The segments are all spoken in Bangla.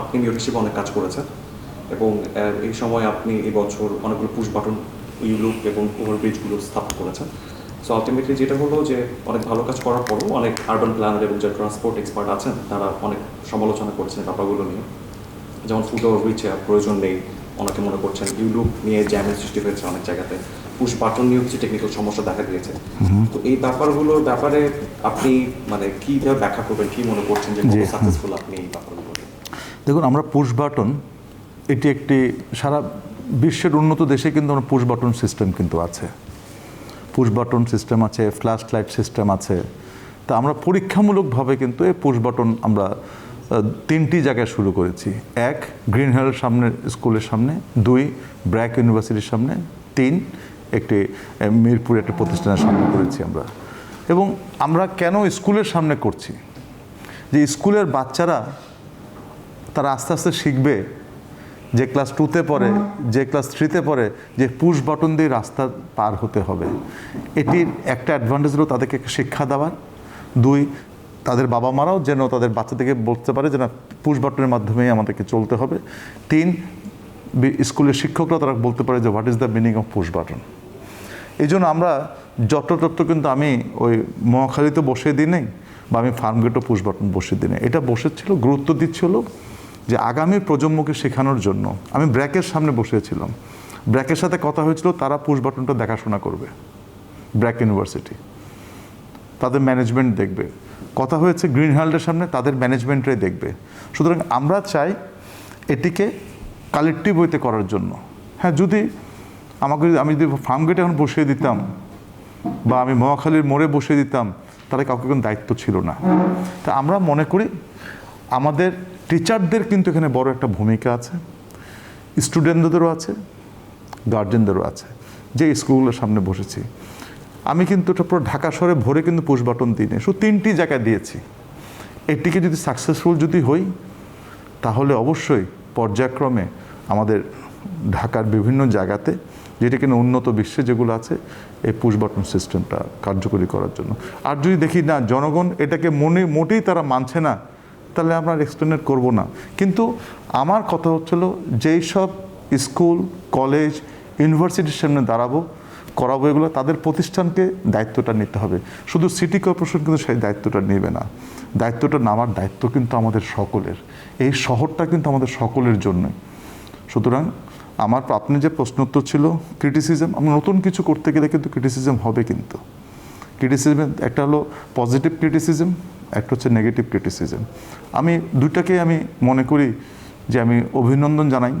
আপনি মেয়র হিসেবে অনেক কাজ করেছেন এবং এই সময় আপনি এই বছর অনেকগুলো পুশ বাটন ইউলুপ এবং ওভারব্রিজগুলো স্থাপন করেছেন। সো আলটিমেটলি যেটা হলো যে অনেক ভালো কাজ করার পরও অনেক আরবান প্ল্যানার এবং যারা ট্রান্সপোর্ট এক্সপার্ট আছেন তারা অনেক সমালোচনা করছেন ব্যাপারগুলো নিয়ে। যেমন ফুট ওভারব্রিজে প্রয়োজন নেই, অনেকে মনে করছেন ইউলুপ নিয়ে জ্যামের সৃষ্টি হয়েছে অনেক জায়গাতে, পুশ বাটন নিয়েও কিছু টেকনিক্যাল সমস্যা দেখা দিয়েছে। তো এই ব্যাপারগুলোর ব্যাপারে আপনি মানে কীভাবে ব্যাখ্যা করবেন, কী মনে করছেন যে সাকসেসফুল আপনি এই ব্যাপারগুলো? দেখুন, আমরা পুশ বাটন, এটি একটি সারা বিশ্বের উন্নত দেশে কিন্তু আমরা পুশ বাটন সিস্টেম কিন্তু আছে, পুশ বাটন সিস্টেম আছে, ফ্ল্যাশ লাইট সিস্টেম আছে। তা আমরা পরীক্ষামূলকভাবে কিন্তু এই পুশ বাটন আমরা 3টি জায়গায় শুরু করেছি। 1, গ্রিন হিলের সামনে, স্কুলের সামনে; 2, ব্র্যাক ইউনিভার্সিটির সামনে; 3, একটি মিরপুর একটি প্রতিষ্ঠানের সামনে করেছি আমরা। এবং আমরা কেন স্কুলের সামনে করছি, যে স্কুলের বাচ্চারা তারা আস্তে আস্তে শিখবে, যে ক্লাস 2তে পড়ে, যে ক্লাস 3তে পড়ে, যে পুশ বাটন দিয়ে রাস্তা পার হতে হবে। এটির একটা অ্যাডভান্টেজ হলো তাদেরকে শিক্ষা দেওয়ার। 2, তাদের বাবা মারাও যেন তাদের বাচ্চাদেরকে বলতে পারে যে না, পুশ বাটনের মাধ্যমেই আমাদেরকে চলতে হবে। 3, স্কুলের শিক্ষকরা তারা বলতে পারে যে what is the meaning of push button. এই জন্য আমরা যত্র কিন্তু আমি ওই মহাখালীতে বসিয়ে দিই নেই, বা আমি ফার্মগেটও পুশ বাটন বসিয়ে দিই নেই। এটা বসেছিল, গুরুত্ব দিচ্ছিল যে আগামী প্রজন্মকে শেখানোর জন্য। আমি ব্র্যাকের সামনে বসিয়েছিলাম, ব্র্যাকের সাথে কথা হয়েছিল তারা পুশ বাটনটা দেখাশোনা করবে, ব্র্যাক ইউনিভার্সিটি তাদের ম্যানেজমেন্ট দেখবে। কথা হয়েছে গ্রিন হার্ল্ডের সামনে, তাদের ম্যানেজমেন্টরাই দেখবে। সুতরাং আমরা চাই এটিকে কালেকটিভ ওয়েতে করার জন্য। হ্যাঁ, যদি আমি যদি ফার্মগেটে এখন বসিয়ে দিতাম, বা আমি মহাখালীর মোড়ে বসিয়ে দিতাম, তাহলে কাউকে কোনো দায়িত্ব ছিল না। তা আমরা মনে করি আমাদের টিচারদের কিন্তু এখানে বড় একটা ভূমিকা আছে, স্টুডেন্টদেরও আছে, গার্জেনদেরও আছে, যে স্কুলের সামনে বসেছি। আমি কিন্তু এটা পুরো ঢাকা শহরে ভরে কিন্তু পুশ বাটন দিই, শুধু 3টি জায়গায় দিয়েছি। এটিকে যদি সাকসেসফুল যদি হই, তাহলে অবশ্যই পর্যায়ক্রমে আমাদের ঢাকার বিভিন্ন জায়গাতে, যেটা কিনা উন্নত বিশ্বে যেগুলো আছে, এই পুশ বাটন সিস্টেমটা কার্যকরী করার জন্য। আর যদি দেখি না জনগণ এটাকে মোটেই তারা মানছে না, তাহলে আমরা এক্সটেন্ড করব না। কিন্তু আমার কথা হচ্ছিল, যেই সব স্কুল, কলেজ, ইউনিভার্সিটির সামনে করাবো এগুলো, তাদের প্রতিষ্ঠানকে দায়িত্বটা নিতে হবে। শুধু সিটি কর্পোরেশন কিন্তু সেই দায়িত্বটা নেবে না। দায়িত্বটা নেওয়ার দায়িত্ব কিন্তু আমাদের সকলের। এই শহরটা কিন্তু আমাদের সকলের জন্যই। সুতরাং আপনি যে প্রশ্নোত্তর ছিল ক্রিটিসিজম, আমরা নতুন কিছু করতে গেলে কিন্তু ক্রিটিসিজম হবে। কিন্তু ক্রিটিসিজম একটা হলো পজিটিভ ক্রিটিসিজম, একটা হচ্ছে নেগেটিভ ক্রিটিসিজম। আমি দুইটাকেই আমি মনে করি যে আমি অভিনন্দন জানাই।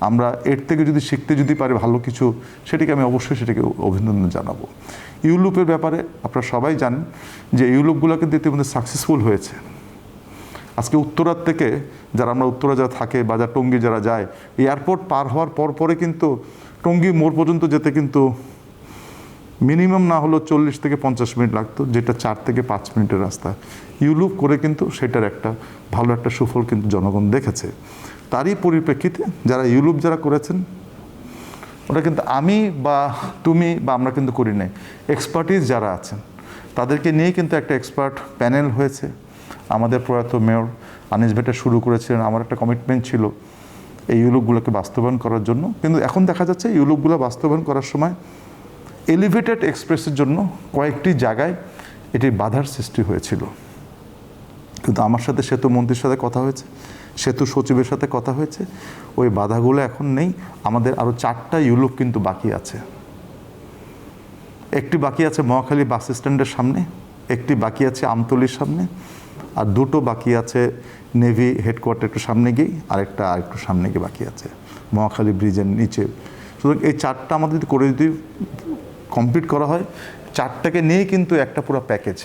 আমরা এর থেকে যদি শিখতে যদি পারি ভালো কিছু, সেটাকে আমি অবশ্যই সেটাকে অভিনন্দন জানাবো। ইউলুপের ব্যাপারে আপনারা সবাই জানেন যে ইউলুপগুলো কিন্তু ইতিমধ্যে সাকসেসফুল হয়েছে। আজকে উত্তরার থেকে আমরা উত্তরা যারা থাকে বা যারা টঙ্গী যারা যায়, এয়ারপোর্ট পার হওয়ার পরে কিন্তু টঙ্গী মোড় পর্যন্ত যেতে কিন্তু মিনিমাম না হলো 40 থেকে 50 মিনিট লাগতো, যেটা 4 থেকে 5 মিনিটের রাস্তা। ইউলুপ করে কিন্তু সেটার একটা ভালো একটা সুফল কিন্তু জনগণ দেখেছে। তারই পরিপ্রেক্ষিতে যারা ইউলুপ করেছেন, ওটা কিন্তু আমি বা তুমি বা আমরা কিন্তু করি নাই, এক্সপার্টিস যারা আছেন তাদেরকে নিয়ে কিন্তু একটা এক্সপার্ট প্যানেল হয়েছে। আমাদের প্রয়াত মেয়র আনিস ভেটা শুরু করেছিলেন। আমার একটা কমিটমেন্ট ছিল এই ইউলুপগুলোকে বাস্তবায়ন করার জন্য। কিন্তু এখন দেখা যাচ্ছে ইউলুপগুলো বাস্তবায়ন করার সময় এলিভেটেড এক্সপ্রেসের জন্য কয়েকটি জায়গায় এটির বাধার সৃষ্টি হয়েছিল। কিন্তু আমার সাথে সেতু মন্ত্রীর সাথে কথা হয়েছে, সেতু সচিবের সাথে কথা হয়েছে, ওই বাধাগুলো এখন নেই। আমাদের আরও 4টা ইউলুপ কিন্তু বাকি আছে। একটি বাকি আছে মহাখালী বাস স্ট্যান্ডের সামনে, একটি বাকি আছে আমতলির সামনে, আর 2টো বাকি আছে নেভি হেডকোয়ার্টার একটু সামনে গিয়ে, আরেকটু সামনে গিয়ে বাকি আছে মহাখালী ব্রিজের নিচে। সুতরাং এই 4টা আমাদের যদি কমপ্লিট করা হয়, 4টাকে নিয়েই কিন্তু একটা পুরো প্যাকেজ।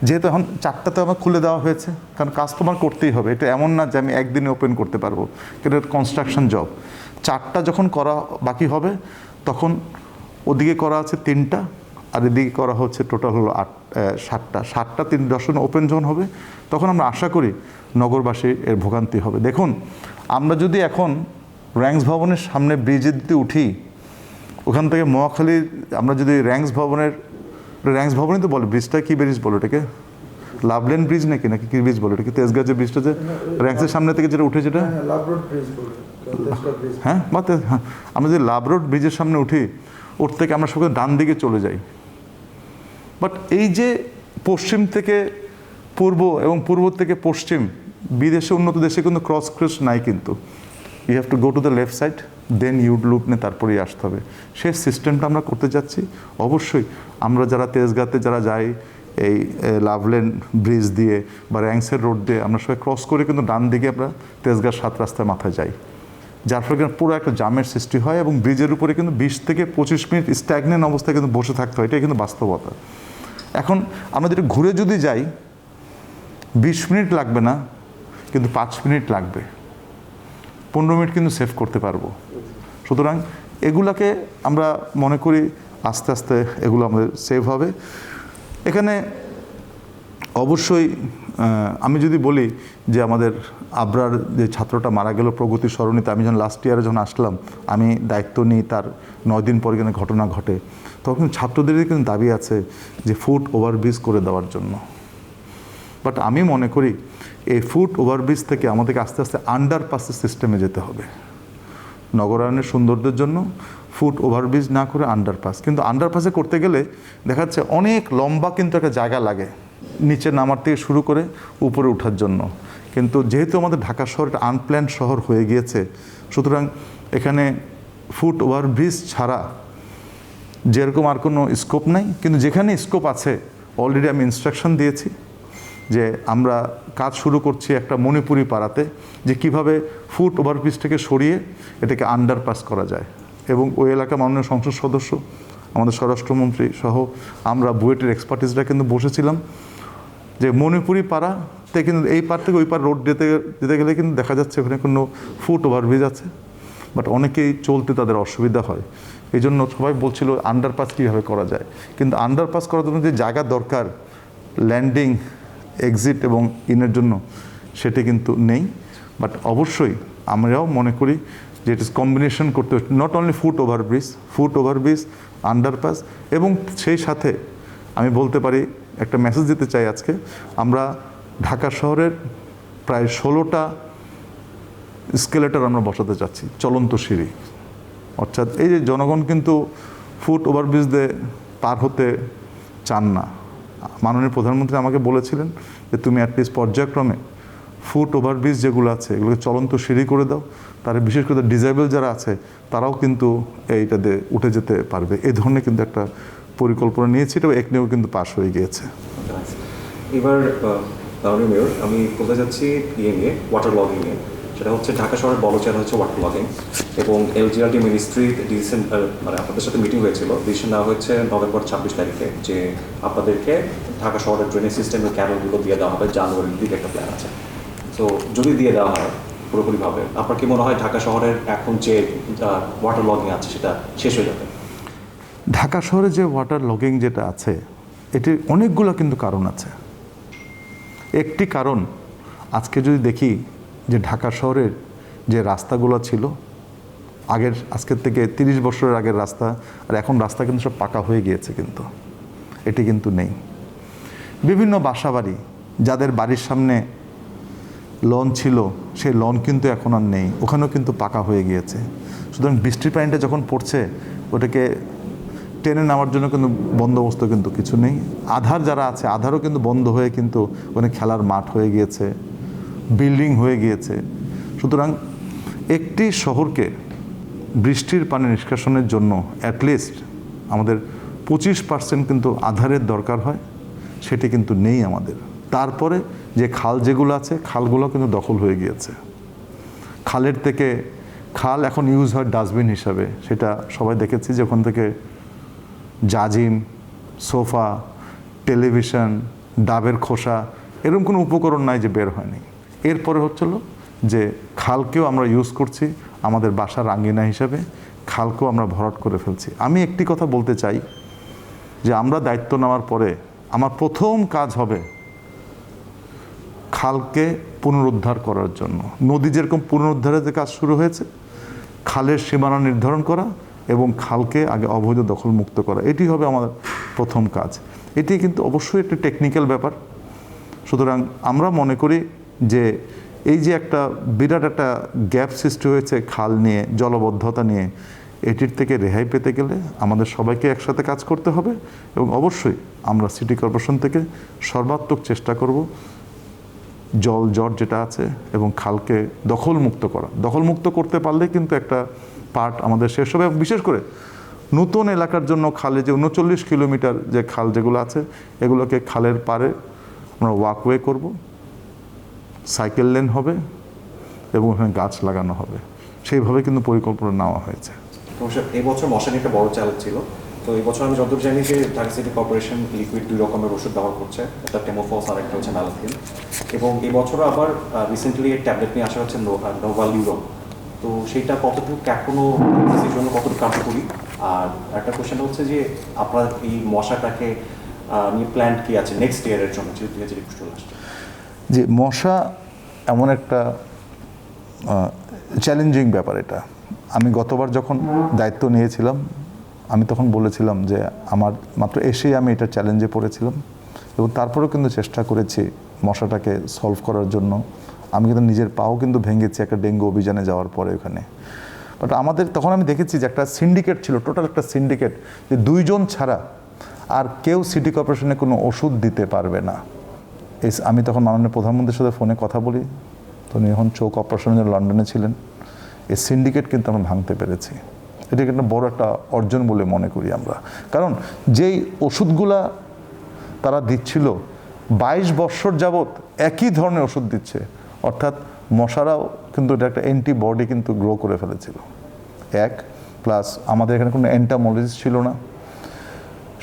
যেহেতু এখন 4টাতে আমার খুলে দেওয়া হয়েছে, কারণ কাজ তো আমার করতেই হবে। এটা এমন না যে আমি একদিনে ওপেন করতে পারবো, এটা কনস্ট্রাকশন জব। 4টা যখন করা বাকি হবে, তখন ওদিকে করা আছে 3টা, আর এদিকে করা হচ্ছে টোটাল হলো 7টা 3 ওপেন যখন হবে, তখন আমরা আশা করি নগরবাসী এর ভোগান্তি হবে। দেখুন, আমরা যদি এখন র্যাঙ্কস ভবনের সামনে ব্রিজের দিতে উঠি, ওখান থেকে মহাখালী আমরা যদি র্যাঙ্কস ভবনই তো বলে, ব্রিজটা কি ব্রিজ বলো এটাকে, লাভলেন ব্রিজ নাকি নাকি কি ব্রিজ বলে, এটা কি তেজগাঁ যে ব্রিজটা যে র্যাঙ্কসের সামনে থেকে যেটা উঠে যেটা, লাভ রোড ব্রিজ বলে, তেজগাঁ ব্রিজ। হ্যাঁ হ্যাঁ, আমরা যে লাভ রোড ব্রিজের সামনে উঠি, ওর থেকে আমরা সবাই ডান দিকে চলে যাই। বাট এই যে পশ্চিম থেকে পূর্ব এবং পূর্ব থেকে পশ্চিম, বিদেশে উন্নত দেশে কিন্তু ক্রস নাই, কিন্তু you have to go to the left side, then you'd loop নিয়ে তারপরেই আসতে হবে। সেই সিস্টেমটা আমরা করতে যাচ্ছি। অবশ্যই আমরা যারা তেজগাঁতে যারা যাই এই লাভলেন ব্রিজ দিয়ে বা র্যাঙ্কসের রোড দিয়ে, আমরা সবাই ক্রস করে কিন্তু ডান দিকে আমরা তেজগাঁ 7 রাস্তায় মাথায় যাই, যার ফলে কিন্তু পুরো একটা জামের সৃষ্টি হয় এবং ব্রিজের উপরে কিন্তু 20 থেকে 25 মিনিট স্ট্যাগনেন্ট অবস্থায় কিন্তু বসে থাকতে হয়। এটাই কিন্তু বাস্তবতা। এখন আমরা যেটা ঘুরে যদি যাই 20 মিনিট লাগবে না, কিন্তু 5 মিনিট লাগবে, 15 মিনিট কিন্তু সেভ করতে পারবো। সুতরাং এগুলাকে আমরা মনে করি আস্তে আস্তে এগুলো আমাদের সেভ হবে। এখানে অবশ্যই আমি যদি বলি যে আমাদের আবরার যে ছাত্রটা মারা গেল প্রগতি সরণিতে, আমি যখন লাস্ট ইয়ারে যখন আসলাম, আমি দায়িত্ব নিই, তার 9 দিন পরে কিন্তু ঘটনা ঘটে, তখন ছাত্রদেরই কিন্তু দাবি আছে যে ফুট ওভারব্রিজ করে দেওয়ার জন্য। বাট আমি মনে করি এই ফুট ওভারব্রিজ থেকে আমাদেরকে আস্তে আস্তে আন্ডারপাসের সিস্টেমে যেতে হবে। নগরায়নের সৌন্দর্যের জন্য ফুট ওভারব্রিজ না করে আন্ডারপাস, কিন্তু আন্ডারপাসে করতে গেলে দেখা যাচ্ছে অনেক লম্বা কিন্তু একটা জায়গা লাগে নিচে নামার থেকে শুরু করে উপরে ওঠার জন্য। কিন্তু যেহেতু আমাদের ঢাকা শহর একটা আনপ্ল্যান্ড শহর হয়ে গিয়েছে, সুতরাং এখানে ফুট ওভারব্রিজ ছাড়া যেরকম আর কোনো স্কোপ নাই। কিন্তু যেখানে স্কোপ আছে অলরেডি আমি ইনস্ট্রাকশন দিয়েছি যে আমরা কাজ শুরু করছি একটা মণিপুরি পাড়াতে, যে কিভাবে ফুট ওভারব্রিজটাকে সরিয়ে এটাকে আন্ডারপাস করা যায়। এবং ওই এলাকার মাননীয় সংসদ সদস্য, আমাদের স্বরাষ্ট্রমন্ত্রী সহ আমরা বুয়েটের এক্সপার্টিসরা কিন্তু বসেছিলাম যে মণিপুরি পাড়াতে কিন্তু এই পার থেকে ওই পার রোড যেতে গেলে কিন্তু দেখা যাচ্ছে ওখানে কোনো ফুট ওভারব্রিজ আছে, বাট অনেকেই চলতে তাদের অসুবিধা হয়। এই জন্য সবাই বলছিল আন্ডারপাস কীভাবে করা যায়, কিন্তু আন্ডারপাস করার জন্য যে জায়গা দরকার ল্যান্ডিং, এক্সিট এবং ইনের জন্য, সেটি কিন্তু নেই। বাট অবশ্যই আমরাও মনে করি যে ইট ইস কম্বিনেশন করতে হচ্ছে, not only foot overbridge, underpass, এবং সেই সাথে আমি বলতে পারি একটা মেসেজ দিতে চাই আজকে, আমরা ঢাকা শহরের প্রায় 16টা স্কেলেটর আমরা বসাতে চাচ্ছি, চলন্ত সিঁড়ি। অর্থাৎ এই যে জনগণ কিন্তু ফুট ওভারব্রিজ দিয়ে পার হতে চান না। মাননীয় প্রধানমন্ত্রী আমাকে বলেছিলেন যে তুমি অ্যাটলিস্ট পর্যায়ক্রমে ফুট ওভারব্রিজ যেগুলো আছে এগুলোকে চলন্ত সিঁড়ি করে দাও, তারা বিশেষ করে ডিসেবল যারা আছে তারাও কিন্তু এইটাতে উঠে যেতে পারবে। এই ধরনের কিন্তু একটা পরিকল্পনা নিয়েছি, এটা একনিও কিন্তু পাস হয়ে গিয়েছে। এবার মাননীয় মেয়র, আমি বলতে যাচ্ছি নিয়ে ওয়াটার লগিং নিয়ে। সেটা হচ্ছে ঢাকা শহরের বড় চ্যালেঞ্জ হচ্ছে ওয়াটার লগিং, এবং এলজিআরডি মিনিস্ট্রি ডিসিশন, মানে আপনাদের সাথে মিটিং হয়েছিল, ডিসিশন নেওয়া হয়েছে নভেম্বর 26 তারিখে যে আপনাদেরকে ঢাকা শহরের ড্রেনেজ সিস্টেমের ক্যানেলগুলো দিয়ে দেওয়া হবে, জানুয়ারির দিকে একটা প্ল্যান আছে। তো যদি দিয়ে দেওয়া হয় পুরোপুরিভাবে, আপনার কি মনে হয় ঢাকা শহরের এখন যে ওয়াটার লগিং আছে সেটা শেষ হয়ে যাবে? ঢাকা শহরে যে ওয়াটার লগিং যেটা আছে এটির অনেকগুলো কিন্তু কারণ আছে। একটি কারণ, আজকে যদি দেখি যে ঢাকা শহরের যে রাস্তাগুলো ছিল আজকের থেকে 30 বছরের আগের রাস্তা, আর এখন রাস্তা কিন্তু সব পাকা হয়ে গিয়েছে, কিন্তু এটি কিন্তু নেই। বিভিন্ন বাসাবাড়ি, যাদের বাড়ির সামনে লন ছিল সেই লন কিন্তু এখন আর নেই, ওখানেও কিন্তু পাকা হয়ে গিয়েছে। সুতরাং বৃষ্টির পানিটা যখন পড়ছে ওটাকে টেনে নেওয়ার জন্য কিন্তু বন্দোবস্ত কিন্তু কিছু নেই। আধার যারা আছে আধারও কিন্তু বন্ধ হয়ে কিন্তু ওখানে খেলার মাঠ হয়ে গিয়েছে, বিল্ডিং হয়ে গিয়েছে। সুতরাং একটি শহরকে বৃষ্টির পানি নিষ্কাশনের জন্য অ্যাটলিস্ট আমাদের 25% কিন্তু আধারের দরকার হয়, সেটি কিন্তু নেই আমাদের। তারপরে যে খাল যেগুলো আছে খালগুলো কিন্তু দখল হয়ে গিয়েছে। খালের থেকে খাল এখন ইউজ হয় ডাস্টবিন হিসাবে, সেটা সবাই দেখেছি যে ওখান থেকে জাজিম, সোফা, টেলিভিশন, ডাবের খোসা এরকম কোনো উপকরণ নাই যে বের হয়নি। এরপরে হচ্ছিল যে খালকেও আমরা ইউজ করছি আমাদের বাসার আঙ্গিনা হিসাবে, খালকেও আমরা ভরাট করে ফেলছি। আমি একটি কথা বলতে চাই যে আমরা দায়িত্ব নেওয়ার পরে আমার প্রথম কাজ হবে খালকে পুনরুদ্ধার করার জন্য। নদী যেরকম পুনরুদ্ধারের যে কাজ শুরু হয়েছে, খালের সীমানা নির্ধারণ করা এবং খালকে আগে অবৈধ দখল মুক্ত করা, এটি হবে আমাদের প্রথম কাজ। এটি কিন্তু অবশ্যই একটি টেকনিক্যাল ব্যাপার, সুতরাং আমরা মনে করি যে এই যে একটা বিরাট একটা গ্যাপ সৃষ্টি হয়েছে খাল নিয়ে, জলবদ্ধতা নিয়ে, এটির থেকে রেহাই পেতে গেলে আমাদের সবাইকে একসাথে কাজ করতে হবে এবং অবশ্যই আমরা সিটি কর্পোরেশন থেকে সর্বাত্মক চেষ্টা করব জট যেটা আছে এবং খালকে দখলমুক্ত করতে পারলে কিন্তু একটা পার্ট আমাদের শেষ হবে। এবং বিশেষ করে নতুন এলাকার জন্য খালে যে 39 কিলোমিটার যে খাল যেগুলো আছে, এগুলোকে খালের পাড়ে আমরা ওয়াকওয়ে করব, সাইকেল লেন হবে এবং ওখানে গাছ লাগানো হবে। সেইভাবে কিন্তু পরিকল্পনা নেওয়া হয়েছে। এই বছর মশা নিয়ে একটা বড় চ্যালেঞ্জ ছিল। তো এই বছর আমি যতদূর জানি যে ঢাকা সিটি কর্পোরেশন লিকুইড 2 রকমের ওষুধ ব্যবহার করছে, একটা টেমোফস আর একটা হচ্ছে ম্যালাথিন। এবং এই বছরও আবার রিসেন্টলি এই ট্যাবলেট নিয়ে আসা হচ্ছে নোভালিউরন। তো সেইটা কতটুকু এখনো জন্য কতটুকু কার্যকরী? আর একটা কোয়েশ্চেন হচ্ছে যে আপনার এই মশাটাকে নিয়ে প্ল্যান কি আছে নেক্সট ইয়ারের জন্য, যেহেতু 2021 চলে আসছে? যে মশা এমন একটা চ্যালেঞ্জিং ব্যাপার। এটা আমি গতবার যখন দায়িত্ব নিয়েছিলাম আমি তখন বলেছিলাম যে আমার মাত্র এসেই আমি এটা চ্যালেঞ্জে পড়েছিলাম এবং তারপরেও কিন্তু চেষ্টা করেছি মশাটাকে সলভ করার জন্য। আমি কিন্তু নিজের পাও কিন্তু ভেঙেছি একটা ডেঙ্গু অভিযানে যাওয়ার পরে ওখানে। বাট আমাদের তখন আমি দেখেছি যে একটা সিন্ডিকেট ছিল, টোটাল একটা সিন্ডিকেট, যে 2 জন ছাড়া আর কেউ সিটি কর্পোরেশনে কোনো ওষুধ দিতে পারবে না। আমি তখন মাননীয় প্রধানমন্ত্রীর সাথে ফোনে কথা বলি, তো যখন চৌক অপারেশনের জন্য লন্ডনে ছিলেন। এই সিন্ডিকেট কিন্তু আমরা ভাঙতে পেরেছি। এটা কিন্তু বড় একটা অর্জন বলে মনে করি আমরা। কারণ যেই ওষুধগুলা তারা দিচ্ছিল 22 বছর যাবৎ একই ধরনের ওষুধ দিচ্ছে, অর্থাৎ মশারাও কিন্তু এটা একটা অ্যান্টিবডি কিন্তু গ্রো করে ফেলেছিল। প্লাস আমাদের এখানে কোনো এন্টামোলজিস্ট ছিল না,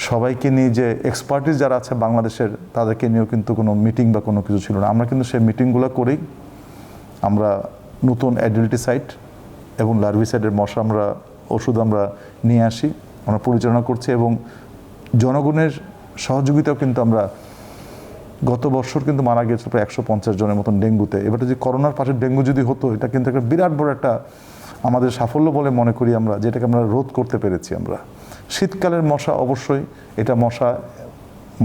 সবাইকে নিয়ে যে এক্সপার্টিস যারা আছে বাংলাদেশের তাদেরকে নিয়েও কিন্তু কোনো মিটিং বা কোনো কিছু ছিল না। আমরা কিন্তু সেই মিটিংগুলো করেই আমরা নতুন অ্যাডাল্টিসাইড এবং লার্ভিসাইডের মশা ওষুধ আমরা নিয়ে আসি, আমরা পরিচালনা করছি এবং জনগণের সহযোগিতাও কিন্তু আমরা গত বছর কিন্তু মারা গিয়েছিল প্রায় 150 জনের মতন ডেঙ্গুতে। এবারে যে করোনার পাশে ডেঙ্গু যদি হতো, এটা কিন্তু একটা বিরাট বড় একটা আমাদের সাফল্য বলে মনে করি আমরা, যেটাকে আমরা রোধ করতে পেরেছি আমরা। শীতকালের মশা অবশ্যই এটা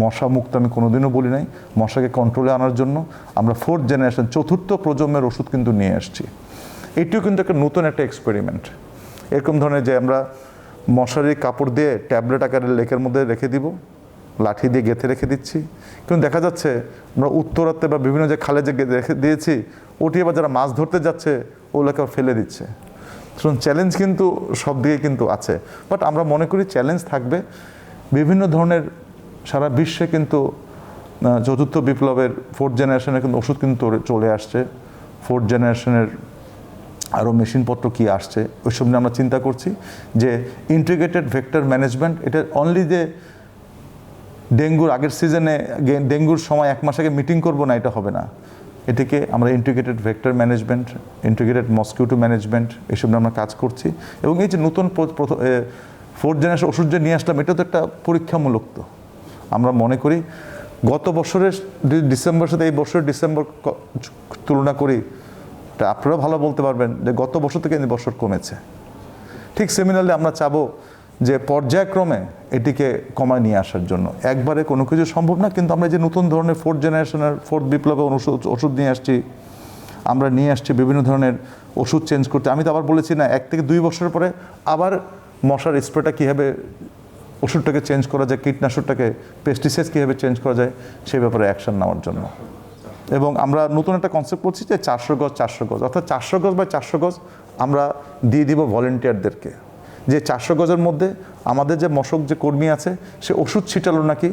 মশা মুক্ত আমি কোনোদিনও বলি নাই। মশাকে কন্ট্রোলে আনার জন্য আমরা 4th জেনারেশন 4র্থ প্রজন্মের ওষুধ কিন্তু নিয়ে আসছি। এটিও কিন্তু একটা নতুন একটা এক্সপেরিমেন্ট। এরকম ধরনের যে আমরা মশারি কাপড় দিয়ে ট্যাবলেট আকারে লেকের মধ্যে রেখে দিব, লাঠি দিয়ে গেঁথে রেখে দিচ্ছি, কিন্তু দেখা যাচ্ছে আমরা উত্তরাতে বা বিভিন্ন যে খালে যে রেখে দিয়েছি, ওটি আবার যারা মাছ ধরতে যাচ্ছে ওগুলোকে ফেলে দিচ্ছে। সুতরাং চ্যালেঞ্জ কিন্তু সব দিকে কিন্তু আছে। বাট আমরা মনে করি চ্যালেঞ্জ থাকবে বিভিন্ন ধরনের। সারা বিশ্বে কিন্তু 4র্থ বিপ্লবের 4th জেনারেশনের কিন্তু ওষুধ কিন্তু চলে আসছে। 4th জেনারেশনের আরও মেশিনপত্র কি আসছে ওইসব নিয়ে আমরা চিন্তা করছি যে ইন্টিগ্রেটেড ভেক্টর ম্যানেজমেন্ট। এটা অনলি যে ডেঙ্গুর আগের সিজনে ডেঙ্গুর সময় 1 মাস আগে মিটিং করবো না, এটা হবে না। এটিকে আমরা integrated vector management, integrated mosquito management এইসব নিয়ে আমরা কাজ করছি। এবং এই যে নতুন 4th জেনারেশন ওষুধ যে নিয়ে আসলাম, এটা তো একটা পরীক্ষামূলক। তো আমরা মনে করি গত বছরের ডিসেম্বরের সাথে এই বছরের ডিসেম্বর তুলনা করি, তা আপনারা ভালো বলতে পারবেন যে গত বছর থেকে এই বছর কমেছে। ঠিক সিমিলারলি আমরা চাবো যে পর্যায়ক্রমে এটিকে কমায় নিয়ে আসার জন্য। একবারে কোনো কিছু সম্ভব না, কিন্তু আমরা যে নতুন ধরনের 4th জেনারেশনের 4th বিপ্লবে ওষুধ নিয়ে আসছি, আমরা নিয়ে আসছি বিভিন্ন ধরনের ওষুধ চেঞ্জ করতে। আমি তো আবার বলেছি না 1 থেকে 2 বছর পরে আবার মশার স্প্রেটা কীভাবে ওষুধটাকে চেঞ্জ করা যায়, কীটনাশকটাকে পেস্টিসাইড কীভাবে চেঞ্জ করা যায় সেই ব্যাপারে অ্যাকশন নেওয়ার জন্য। এবং আমরা নতুন একটা কনসেপ্ট করছি যে 400 গজ 400 গজ, অর্থাৎ 400 গজ বা 400 গজ আমরা দিয়ে দিব ভলেন্টিয়ারদেরকে, যে 400 গজের মধ্যে আমাদের যে মশক যে কর্মী আছে সে ওষুধ ছিটালো নাকি,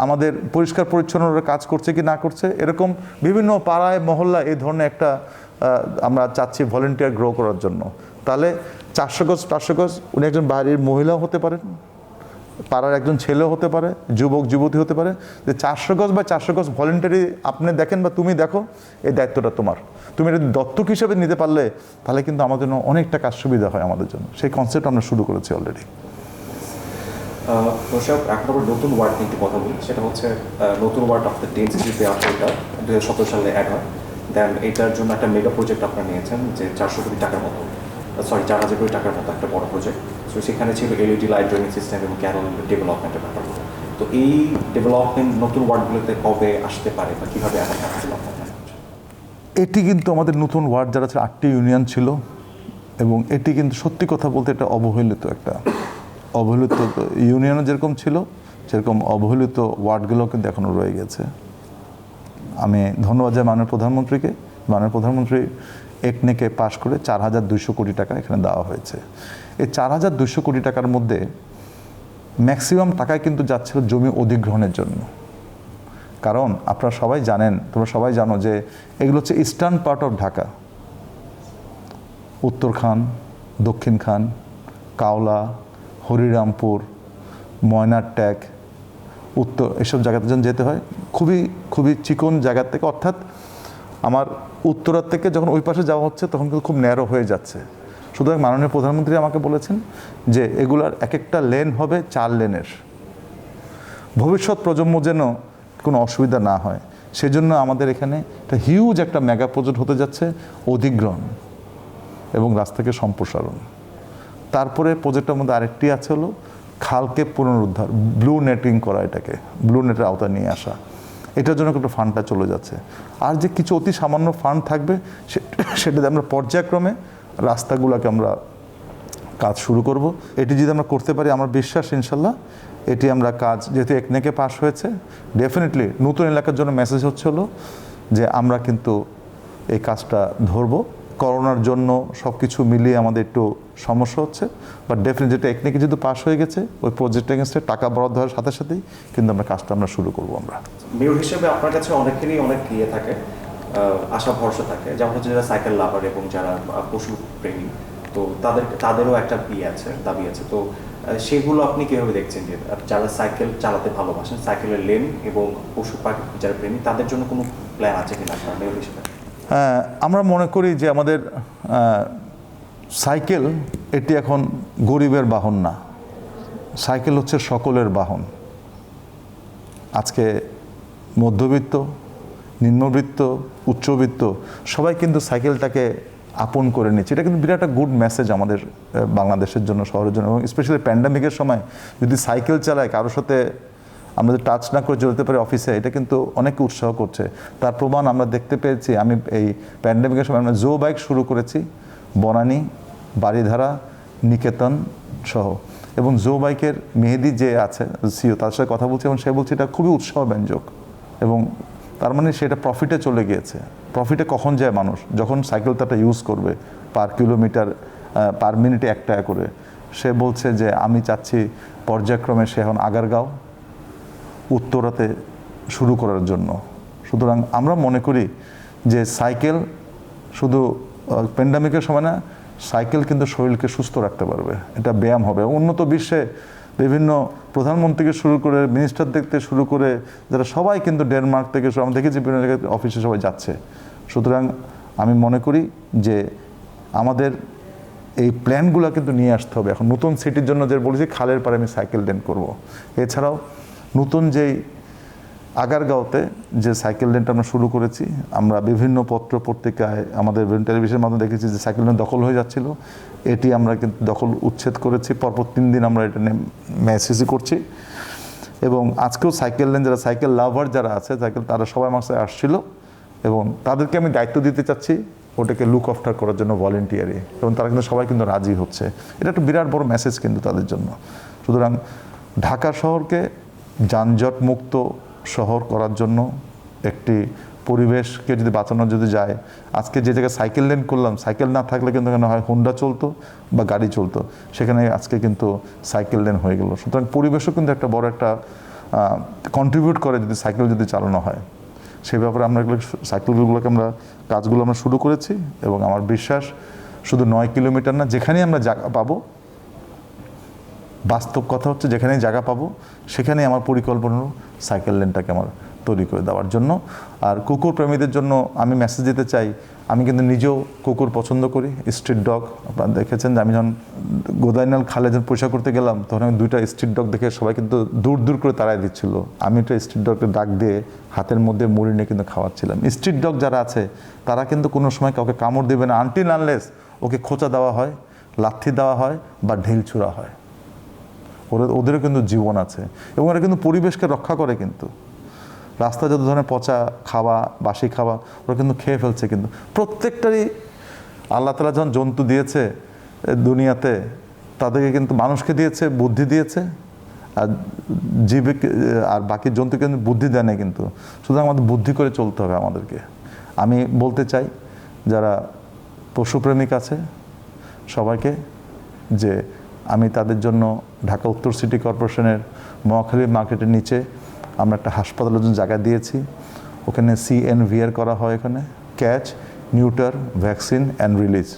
আমাদের পরিষ্কার পরিচ্ছন্নতা কাজ করছে কি না করছে, এরকম বিভিন্ন পাড়ায় মহল্লা এই ধরনের একটা আমরা চাচ্ছি ভলেন্টিয়ার গ্রো করার জন্য। তাহলে 400 গজ 400 গজ উনি একজন বাড়ির মহিলাও হতে পারেন, পাড়ার একজন ছেলেও হতে পারে, যুবক যুবতী হতে পারে, যে 400 গজ বা 400 গজ ভলেন্টারি আপনি দেখেন বা তুমি দেখো, এই দায়িত্বটা তোমার। তুমি এটা দত্তক হিসেবে নিতে পারলে তাহলে কিন্তু আমাদের জন্য অনেকটা কাজ সুবিধা হয় আমাদের জন্য। সেই কনসেপ্ট আমরা শুরু করেছি অলরেডি। দর্শক, এখন আবার নতুন ওয়ার্ড নিয়ে একটু কথা বলি। সেটা হচ্ছে নতুন word of the density pair, এটা 2017 সালে অ্যাড হয়। দেন এটার জন্য একটা মেগা প্রজেক্ট আপনারা নিয়েছেন, যে 400 কোটি টাকার মতো, 4000 কোটি টাকার মতো একটা বড় প্রজেক্ট। সো সেখানে ছিল এলইডি লাইট ড্রয়িং সিস্টেম এবং ক্যারল ডেভেলপমেন্টের ব্যাপারগুলো। তো এই ডেভেলপমেন্ট নতুন ওয়ার্ডগুলোতে কবে আসতে পারে বা কীভাবে এখন কাজগুলো আপনার মনে হচ্ছে? এটি কিন্তু আমাদের নতুন ওয়ার্ড যারা ছিল 8টি ইউনিয়ন ছিল, এবং এটি কিন্তু সত্যি কথা বলতে এটা অবহেলিত ইউনিয়নও যেরকম ছিল সেরকম অবহেলিত ওয়ার্ডগুলো কিন্তু এখনও রয়ে গেছে। আমি ধন্যবাদ জানাই মাননীয় প্রধানমন্ত্রীকে। মাননীয় প্রধানমন্ত্রী একনেকে পাশ করে 4,200 কোটি টাকা এখানে দেওয়া হয়েছে। এই 4,200 কোটি টাকার মধ্যে ম্যাক্সিমাম টাকায় কিন্তু যাচ্ছিল জমি অধিগ্রহণের জন্য। কারণ আপনারা সবাই জানেন, তোমরা সবাই জানো যে এগুলো হচ্ছে ইস্টার্ন পার্ট অফ ঢাকা, উত্তর খান, দক্ষিণ খান, কাওলা, হরিরামপুর, ময়নারট্যাগ, উত্তর, এসব জায়গাতে যখন যেতে হয় খুবই খুবই চিকন জায়গা থেকে, অর্থাৎ আমার উত্তরার থেকে যখন ওই পাশে যাওয়া হচ্ছে তখন কিন্তু খুব ন্যারো হয়ে যাচ্ছে। সুতরাং মাননীয় প্রধানমন্ত্রী আমাকে বলেছেন যে এগুলার এক একটা লেন হবে 4 লেনের, ভবিষ্যৎ প্রজন্ম যেন কোনো অসুবিধা না হয় সেজন্য আমাদের এখানে একটা হিউজ একটা মেগা প্রজেক্ট হতে যাচ্ছে, অধিগ্রহণ এবং রাস্তাকে সম্প্রসারণ। তারপরে প্রজেক্টের মধ্যে আরেকটি আছে হলো খালকে পুনরুদ্ধার, ব্লু নেটিং করা, এটাকে ব্লু নেটের আওতায় নিয়ে আসা। এটার জন্য একটা ফান্ডটা চলে যাচ্ছে। আর যে কিছু অতি সামান্য ফান্ড থাকবে সেটাতে আমরা পর্যায়ক্রমে রাস্তাগুলোকে আমরা কাজ শুরু করব। এটি যদি আমরা করতে পারি আমার বিশ্বাস ইনশাল্লাহ এটি আমরা কাজ, যেহেতু একনেকে পাস হয়েছে, ডেফিনেটলি নতুন এলাকার জন্য মেসেজ হচ্ছে হলো যে আমরা কিন্তু এই কাজটা ধরবো। করোনার জন্য সব কিছু মিলিয়ে আমাদের একটু সমস্যা হচ্ছে, বাট ডেফিনেটলি যেটা একনেকে যেহেতু পাস হয়ে গেছে ওই প্রজেক্ট এগেনস্টে টাকা বরাদ্দ হওয়ার সাথে সাথেই কিন্তু আমরা কাজটা আমরা শুরু করবো। আমরা মেয়র হিসেবে আপনার কাছে অনেকেরই অনেক থাকে, আশা ভরসা থাকে, যেমন হচ্ছে যারা সাইকেল লাভার এবং যারা পশু প্রেমী, তো তাদেরও একটা দাবি আছে। তো সেগুলো আপনি কীভাবে দেখছেন যে যারা সাইকেল চালাতে ভালোবাসেন, সাইকেলের লেন এবং পশু পাখি যারা প্রেমী, তাদের জন্য কোনো প্ল্যান আছে কিনা আপনার মেয়র হিসেবে? আমরা মনে করি যে আমাদের সাইকেল এটি এখন গরিবের বাহন না, সাইকেল হচ্ছে সকলের বাহন। আজকে মধ্যবিত্ত, নিম্নবিত্ত, উচ্চবিত্ত সবাই কিন্তু সাইকেলটাকে আপন করে নিচ্ছে। এটা কিন্তু বিরাট একটা গুড মেসেজ আমাদের বাংলাদেশের জন্য, শহরের জন্য, এবং স্পেশালি প্যান্ডামিকের সময় যদি সাইকেল চালায় কারোর সাথে আমরা যদি টাচ না করে চলতে পারি অফিসে, এটা কিন্তু অনেকে উৎসাহ করছে। তার প্রমাণ আমরা দেখতে পেয়েছি। আমি এই প্যান্ডামিকের সময় আমরা জো বাইক শুরু করেছি বনানী, বাড়িধারা, নিকেতন সহ, এবং জো বাইকের মেহেদি যে আছে সিও, তার সাথে কথা বলছি এবং সে বলছে এটা খুবই উৎসাহব্যঞ্জক, এবং তার মানে সেটা প্রফিটে চলে গিয়েছে। প্রফিটে কখন যায় মানুষ? যখন সাইকেলটা ইউজ করবে, পার কিলোমিটার পার মিনিটে 1 টাকা করে। সে বলছে যে আমি চাচ্ছি পর্যায়ক্রমে সে এখন আগারগাঁও, উত্তরাতে শুরু করার জন্য। সুতরাং আমরা মনে করি যে সাইকেল শুধু প্যান্ডামিকের সময় না, সাইকেল কিন্তু শরীরকে সুস্থ রাখতে পারবে, এটা ব্যায়াম হবে। উন্নত বিশ্বে বিভিন্ন প্রধানমন্ত্রীকে শুরু করে মিনিস্টার দেখতে শুরু করে যারা সবাই কিন্তু ডেনমার্ক থেকে আমরা দেখেছি বিভিন্ন জায়গায় অফিসে সবাই যাচ্ছে। সুতরাং আমি মনে করি যে আমাদের এই প্ল্যানগুলো কিন্তু নিয়ে আসতে হবে। এখন নতুন সিটির জন্য যে বলেছি খালের পাড়ে আমি সাইকেল লেন করব, এছাড়াও নতুন যেই আগারগাঁওতে যে সাইকেল লেনটা আমরা শুরু করেছি, আমরা বিভিন্ন পত্র পত্রিকায় আমাদের বিভিন্ন টেলিভিশনের মাধ্যমে দেখেছি যে সাইকেল লেন দখল হয়ে যাচ্ছিল, এটি আমরা কিন্তু দখল উচ্ছেদ করেছি। পরপর 3 দিন আমরা এটা নিয়ে মেসেজ করছি, এবং আজকেও সাইকেল লেন যারা সাইকেল লাভার যারা আছে সাইকেল, তারা সবাই আমার সাথে আসছিল, এবং তাদেরকে আমি দায়িত্ব দিতে চাচ্ছি ওটাকে লুক আফটার করার জন্য ভলেন্টিয়ারি, এবং তারা কিন্তু সবাই কিন্তু রাজি হচ্ছে। এটা একটা বিরাট বড় মেসেজ কিন্তু তাদের জন্য। সুতরাং ঢাকা শহরকে যানজট মুক্ত শহর করার জন্য একটি পরিবেশকে যদি বাঁচানো যদি যায়, আজকে যে জায়গায় সাইকেল লেন করলাম, সাইকেল না থাকলে কিন্তু এখানে হয় হোন্ডা চলতো বা গাড়ি চলতো, সেখানে আজকে কিন্তু সাইকেল লেন হয়ে গেল। সুতরাং পরিবেশও কিন্তু একটা বড় একটা কন্ট্রিবিউট করে যদি সাইকেল যদি চালানো হয়। সেই ব্যাপারে আমরা এগুলো সাইকেলগুলোকে আমরা কাজগুলো আমরা শুরু করেছি, এবং আমার বিশ্বাস শুধু 9 কিলোমিটার না, যেখানেই আমরা জায়গা পাবো, বাস্তব কথা হচ্ছে যেখানেই জায়গা পাবো সেখানেই আমার পরিকল্পনা সাইকেল লেনটাকে আমার তৈরি করে দেওয়ার জন্য। আর কুকুর প্রেমীদের জন্য আমি মেসেজ দিতে চাই, আমি কিন্তু নিজেও কুকুর পছন্দ করি, স্ট্রিট ডগ। আপনারা দেখেছেন যে আমি যখন গোদাইনাল খালে যখন পরিষ্কার করতে গেলাম তখন আমি 2টা স্ট্রিট ডগ দেখে সবাই কিন্তু দূর দূর করে তাড়াই দিচ্ছিল। আমি একটা স্ট্রিট ডগকে ডাক দিয়ে হাতের মধ্যে মুড়ি নিয়ে কিন্তু খাওয়াচ্ছিলাম। স্ট্রিট ডগ যারা আছে তারা কিন্তু কোনো সময় কাউকে কামড় দেবে না আনটিল আনলেস ওকে খোঁচা দেওয়া হয়, লাথি দেওয়া হয় বা ঢিল ছুড়া হয়। ওদেরও কিন্তু জীবন আছে এবং ওরা কিন্তু পরিবেশকে রক্ষা করে কিন্তু রাস্তায় যত ধরনের পচা খাওয়া বাসি খাওয়া ওরা কিন্তু খেয়ে ফেলছে কিন্তু প্রত্যেকটারই আল্লাহ তাআলা যখন জন্তু দিয়েছে দুনিয়াতে তাদেরকে কিন্তু মানুষকে দিয়েছে বুদ্ধি দিয়েছে আর জীবকে আর বাকি জন্তু কিন্তু বুদ্ধি দেয় না কিন্তু সুতরাং আমাদের বুদ্ধি করে চলতে হবে আমাদেরকে আমি বলতে চাই যারা পশুপ্রেমিক আছে সবাইকে যে আমি তাদের জন্য ঢাকা উত্তর সিটি কর্পোরেশনের মহাখালী মার্কেটের নিচে আমরা একটা হাসপাতালের জন্য জায়গা দিয়েছি ওখানে CNVR করা হয় এখানে catch neuter vaccine and release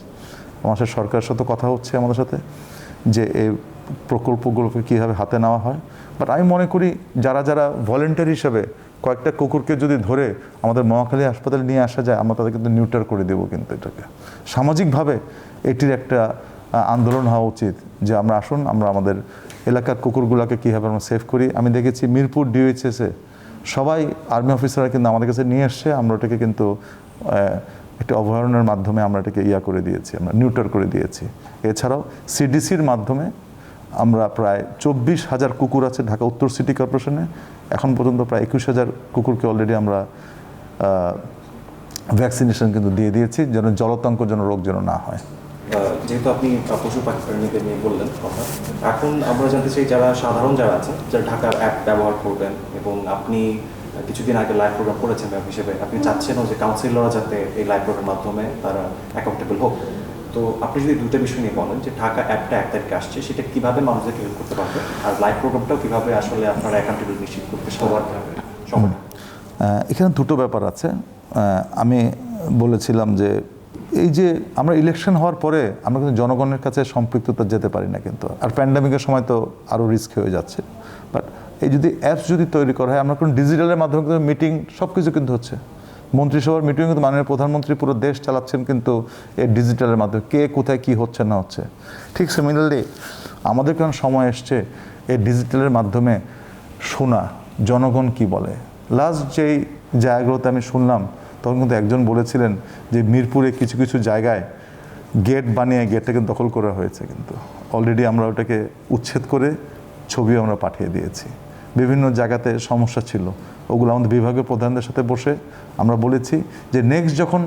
আমাদের সরকারের সাথে কথা হচ্ছে আমাদের সাথে যে এই প্রকল্পগুলোকে কীভাবে হাতে নেওয়া হয় বাট আমি মনে করি যারা যারা ভলেন্টিয়ার হিসেবে কয়েকটা কুকুরকে যদি ধরে আমাদের মহাখালী হাসপাতালে নিয়ে আসা যায় আমরা তাদের কিন্তু নিউটার করে দেবো কিন্তু এটাকে সামাজিকভাবে এটির একটা আন্দোলন হওয়া উচিত যে আমরা আসুন আমরা আমাদের এলাকার কুকুরগুলোকে কীভাবে আমরা সেভ করি আমি দেখেছি মিরপুর DOHS-এ সবাই আর্মি অফিসাররা কিন্তু আমাদের কাছে নিয়ে এসছে আমরা ওটাকে কিন্তু একটা অভয়ারণ্যের মাধ্যমে আমরা এটাকে করে দিয়েছি আমরা নিউটার করে দিয়েছি এছাড়াও CDC-র মাধ্যমে আমরা প্রায় 24,000 কুকুর আছে ঢাকা উত্তর সিটি কর্পোরেশনে এখন পর্যন্ত প্রায় 21,000 কুকুরকে অলরেডি আমরা ভ্যাকসিনেশন কিন্তু দিয়ে দিয়েছি যেন জলাতঙ্ক যেন রোগ যেন না হয় যেহেতু আপনি পশু পাখি প্রেমীদের নিয়ে বললেন কথা এখন আমরা জানতে চাই যারা সাধারণ যারা আছে যারা ঢাকার অ্যাপ ব্যবহার করবেন এবং আপনি কিছুদিন আগে লাইভ প্রোগ্রাম করেছেন ম্যাম হিসেবে আপনি চাচ্ছেনও যে কাউন্সিলররা যাতে এই লাইভ প্রোগ্রামের মাধ্যমে তারা অ্যাকাউন্টেবল হোক তো আপনি যদি দুটো বিষয় নিয়ে বলেন যে ঢাকা অ্যাপটা 1 তারিখে আসছে সেটা কীভাবে মানুষদেরকে হেল্প করতে পারবে আর লাইভ প্রোগ্রামটাও কীভাবে আসলে আপনারা অ্যাকাউন্টেবল নিশ্চিত করতে সবার সময় এখানে দুটো ব্যাপার আছে আমি বলেছিলাম যে এই যে আমরা ইলেকশন হওয়ার পরে আমরা কিন্তু জনগণের কাছে সম্পৃক্ততা যেতে পারি না কিন্তু আর প্যান্ডামিকের সময় তো আরও রিস্ক হয়ে যাচ্ছে বাট এই যদি অ্যাপস যদি তৈরি করা হয় আমরা কোনো ডিজিটালের মাধ্যমে কিন্তু মিটিং সব কিছু কিন্তু হচ্ছে মন্ত্রিসভার মিটিং কিন্তু মাননীয় প্রধানমন্ত্রী পুরো দেশ চালাচ্ছেন কিন্তু এই ডিজিটালের মাধ্যমে কে কোথায় কী হচ্ছে না হচ্ছে ঠিক সিমিলারলি আমাদের কারণ সময় এসছে এই ডিজিটালের মাধ্যমে শোনা জনগণ কি বলে লাস্ট যেই জায়গাগুলোতে আমি শুনলাম তখন কিন্তু একজন বলেছিলেন যে মিরপুরে কিছু কিছু জায়গায় গেট বানিয়ে গেটটাকে দখল করা হয়েছে কিন্তু অলরেডি আমরা ওটাকে উচ্ছেদ করে ছবি আমরা পাঠিয়ে দিয়েছি বিভিন্ন জায়গাতে সমস্যা ছিল ওগুলো আমাদের বিভাগীয় প্রধানদের সাথে বসে আমরা বলেছি যে নেক্সট যখন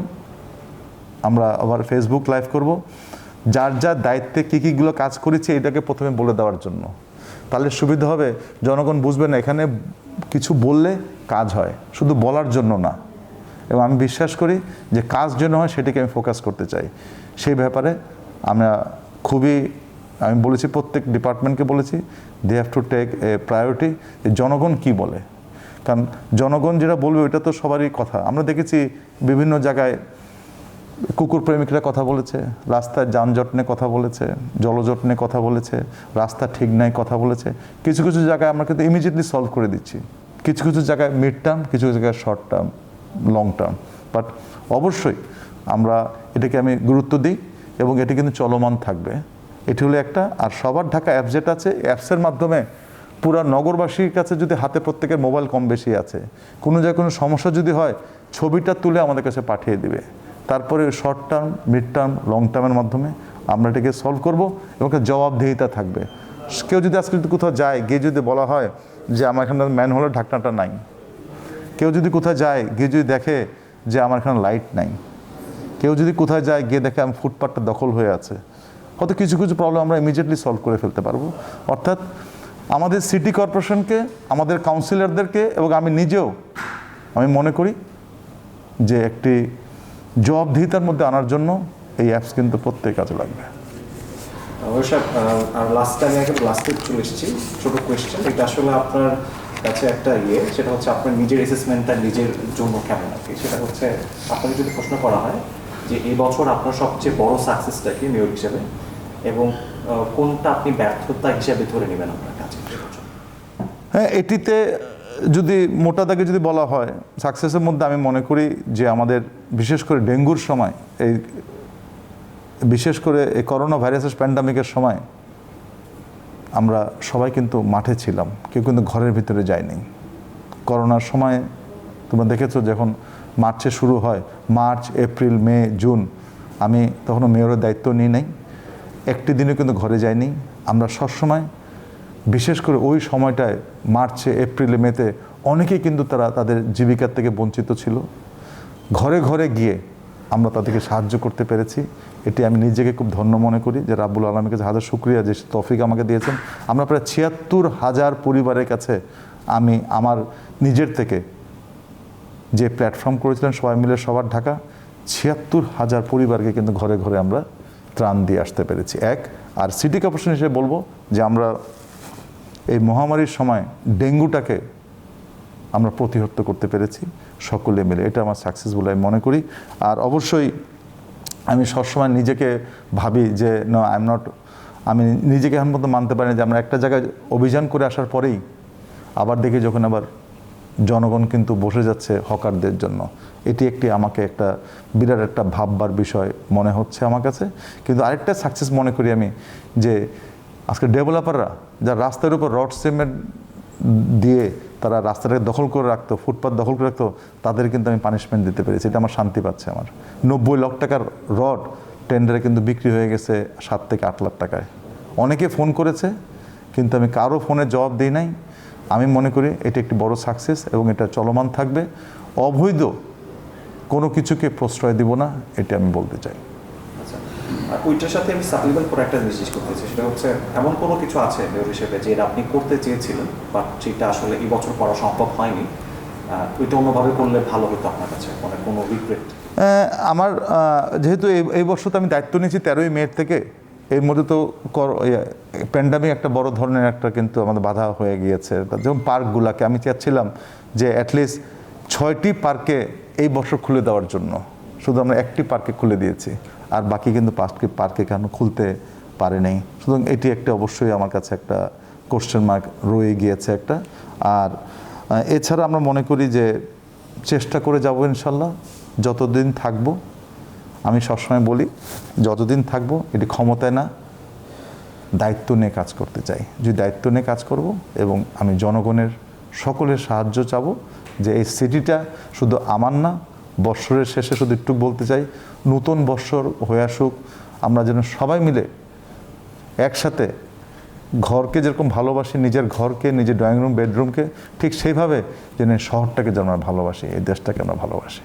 আমরা আবার ফেসবুক লাইভ করব যার যার দায়িত্বে কী কীগুলো কাজ করেছি এটাকে প্রথমে বলে দেওয়ার জন্য তাহলে সুবিধা হবে জনগণ বুঝবে না এখানে কিছু বললে কাজ হয় শুধু বলার জন্য না এবং আমি বিশ্বাস করি যে কাজ যেন হয় সেটাকে আমি ফোকাস করতে চাই সেই ব্যাপারে আমরা খুবই আমি বলেছি প্রত্যেক ডিপার্টমেন্টকে বলেছি they have to take a priority যে জনগণ কি বলে কারণ জনগণ যেটা বলবে ওইটা তো সবারই কথা আমরা দেখেছি বিভিন্ন জায়গায় কুকুর প্রেমিকরা কথা বলেছে রাস্তায় যানজট নিয়ে কথা বলেছে জলজট নিয়ে কথা বলেছে রাস্তা ঠিক নাই কথা বলেছে কিছু কিছু জায়গায় আমরা কিন্তু ইমিডিয়েটলি সলভ করে দিচ্ছি কিছু কিছু জায়গায় মিড টার্ম কিছু কিছু জায়গায় short term long term but অবশ্যই আমরা এটাকে আমি গুরুত্ব দিই এবং এটি কিন্তু চলমান থাকবে এটি হলো একটা আর সবার ঢাকা অ্যাপ যেটা আছে অ্যাপসের মাধ্যমে পুরা নগরবাসীর কাছে যদি হাতে প্রত্যেকের মোবাইল কম বেশি আছে কোনো জায়গায় কোনো সমস্যা যদি হয় ছবিটা তুলে আমাদের কাছে পাঠিয়ে দিবে তারপরে short term mid term long টার্মের মাধ্যমে আমরা এটাকে সলভ করব এবং একটা জবাবদিহিতা থাকবে কেউ যদি আজকে যদি কোথাও যায় গিয়ে যদি বলা হয় যে আমার এখানে ম্যানহোলের ঢাকনাটা নাই কেউ যদি কোথায় যায় গিয়ে যদি দেখে যে আমার এখানে লাইট নাই কেউ যদি কোথায় যায় গিয়ে দেখে আমার ফুটপাথটা দখল হয়ে আছে হয়তো কিছু কিছু প্রবলেম আমরা ইমিডিয়েটলি সলভ করে ফেলতে পারবো অর্থাৎ আমাদের সিটি কর্পোরেশনকে আমাদের কাউন্সিলরদেরকে এবং আমি নিজেও আমি মনে করি যে একটি জবাবদিহিতার মধ্যে আনার জন্য এই অ্যাপস কিন্তু প্রত্যেক কাজে লাগবে অবশ্যই আর লাস্টে আমি একটা লাস্টে চলে এসেছি ছোটো কোয়েশ্চেন এটা আসলে আপনার কাছে একটা সেটা হচ্ছে আপনার নিজের অ্যাসেসমেন্টটা নিজের জন্য কেমন আর কি সেটা হচ্ছে আপনাকে যদি প্রশ্ন করা হয় যে এই বছর আপনার সবচেয়ে বড় সাকসেসটা কি মেয়র হিসেবে এবং কোনটা আপনি ব্যর্থতা হিসেবে ধরে নেবেন আপনার কাছে হ্যাঁ এটিতে যদি মোটা দাগে যদি বলা হয় সাকসেসের মধ্যে আমি মনে করি যে আমাদের বিশেষ করে ডেঙ্গুর সময় এই বিশেষ করে এই করোনা ভাইরাসের প্যান্ডামিকের সময় আমরা সবাই কিন্তু মাঠে ছিলাম কেউ কিন্তু ঘরের ভিতরে যায়নি করোনার সময় তোমরা দেখেছো যখন মার্চে শুরু হয় মার্চ এপ্রিল মে জুন আমি তখনও মেয়রের দায়িত্ব নিই নাই একটি দিনও কিন্তু ঘরে যাইনি আমরা সবসময় বিশেষ করে ওই সময়টায় মার্চে এপ্রিলে মেতে অনেকেই কিন্তু তারা তাদের জীবিকার থেকে বঞ্চিত ছিল। ঘরে ঘরে গিয়ে আমরা তাদেরকে সাহায্য করতে পেরেছি। এটি আমি নিজেকে খুব ধন্য মনে করি যে রাব্বুল আলমীর কাছে হাজার শুকরিয়া যে তৌফিক আমাকে দিয়েছেন। আমরা প্রায় ৭৬,০০০ পরিবারের কাছে আমি আমার নিজের থেকে যে প্ল্যাটফর্ম করেছিলেন সবাই মিলে সবার ঢাকা ৭৬,০০০ পরিবারকে কিন্তু ঘরে ঘরে আমরা ত্রাণ দিয়ে আসতে পেরেছি। আর সিটি কর্পোরেশন হিসেবে বলবো যে আমরা এই মহামারীর সময় ডেঙ্গুটাকে আমরা প্রতিহত করতে পেরেছি সকলে মিলে। এটা আমার সাকসেস বলে আমি মনে করি। আর অবশ্যই আমি সবসময় নিজেকে ভাবি যে না আই এম নট, আমি নিজেকে এখন পর্যন্ত মানতে পারি না যে আমরা একটা জায়গায় অভিযান করে আসার পরেই আবার দেখি যখন আবার জনগণ কিন্তু বসে যাচ্ছে হকারদের জন্য। এটি একটি আমাকে একটা বিরাট একটা ভাববার বিষয় মনে হচ্ছে আমার কাছে। কিন্তু আরেকটা সাকসেস মনে করি আমি যে আজকে ডেভেলপাররা যারা রাস্তার উপর রড সিমেন্ট দিয়ে তারা রাস্তাটাকে দখল করে রাখতো, ফুটপাথ দখল করে রাখতো, তাদের কিন্তু আমি পানিশমেন্ট দিতে পেরেছি। এটা আমার শান্তি পাচ্ছে। আমার ৯০ লাখ টাকার রড টেন্ডারে কিন্তু বিক্রি হয়ে গেছে ৭ থেকে ৮ লাখ টাকায়। অনেকে ফোন করেছে কিন্তু আমি কারো ফোনে জবাব দিই নাই। আমি মনে করি এটা একটি বড় সাকসেস এবং এটা চলমান থাকবে। অবৈধ কোনো কিছুকে প্রশ্রয় দিব না, এটা আমি বলতে চাই। আচ্ছা, আর ওইটার সাথে আমি সাপ্লিমেন্ট করে একটা জিনিস করতে চাই, সেটা হচ্ছে এমন কোনো কিছু আছে মেয়র হিসেবে যে আপনি করতে চেয়েছিলেন বাট সেটা আসলে এই বছর করা সম্ভব হয়নি, ওইটা অন্যভাবে করলে ভালো হতো আপনার কাছে, মানে কোনো রিগ্রেট? আমার যেহেতু এই বছর তো আমি দায়িত্ব নিয়েছি 13ই মে থেকে, এর মধ্যে তো প্যান্ডামিক একটা বড় ধরনের একটা কিন্তু আমাদের বাধা হয়ে গিয়েছে। যেমন পার্কগুলোকে আমি চাচ্ছিলাম যে অ্যাটলিস্ট 6টি পার্কে এই বছর খুলে দেওয়ার জন্য, শুধু আমরা একটি পার্কে খুলে দিয়েছি, আর বাকি কিন্তু 5টি পার্কে কেন খুলতে পারে নাই। সুতরাং এটি একটা অবশ্যই আমার কাছে একটা কোশ্চেন মার্ক রয়ে গিয়েছে একটা। আর এছাড়া আমরা মনে করি যে চেষ্টা করে যাব ইনশাল্লাহ, যতদিন থাকবো। আমি সবসময় বলি যতদিন থাকবো এটি ক্ষমতায় না, দায়িত্ব নিয়ে কাজ করতে চাই। যদি দায়িত্ব নিয়ে কাজ করব এবং আমি জনগণের সকলের সাহায্য চাবো যে এই সিটিটা শুধু আমার না, বৎসরের শেষে শুধু একটু বলতে চাই নতুন বৎসর হয়ে আসুক, আমরা যেন সবাই মিলে একসাথে ঘরকে যেরকম ভালোবাসি, নিজের ঘরকে, নিজের ড্রয়িং রুম, বেডরুমকে, ঠিক সেইভাবে যেন শহরটাকে যেন আমরা ভালোবাসি, এই দেশটাকে আমরা ভালোবাসি।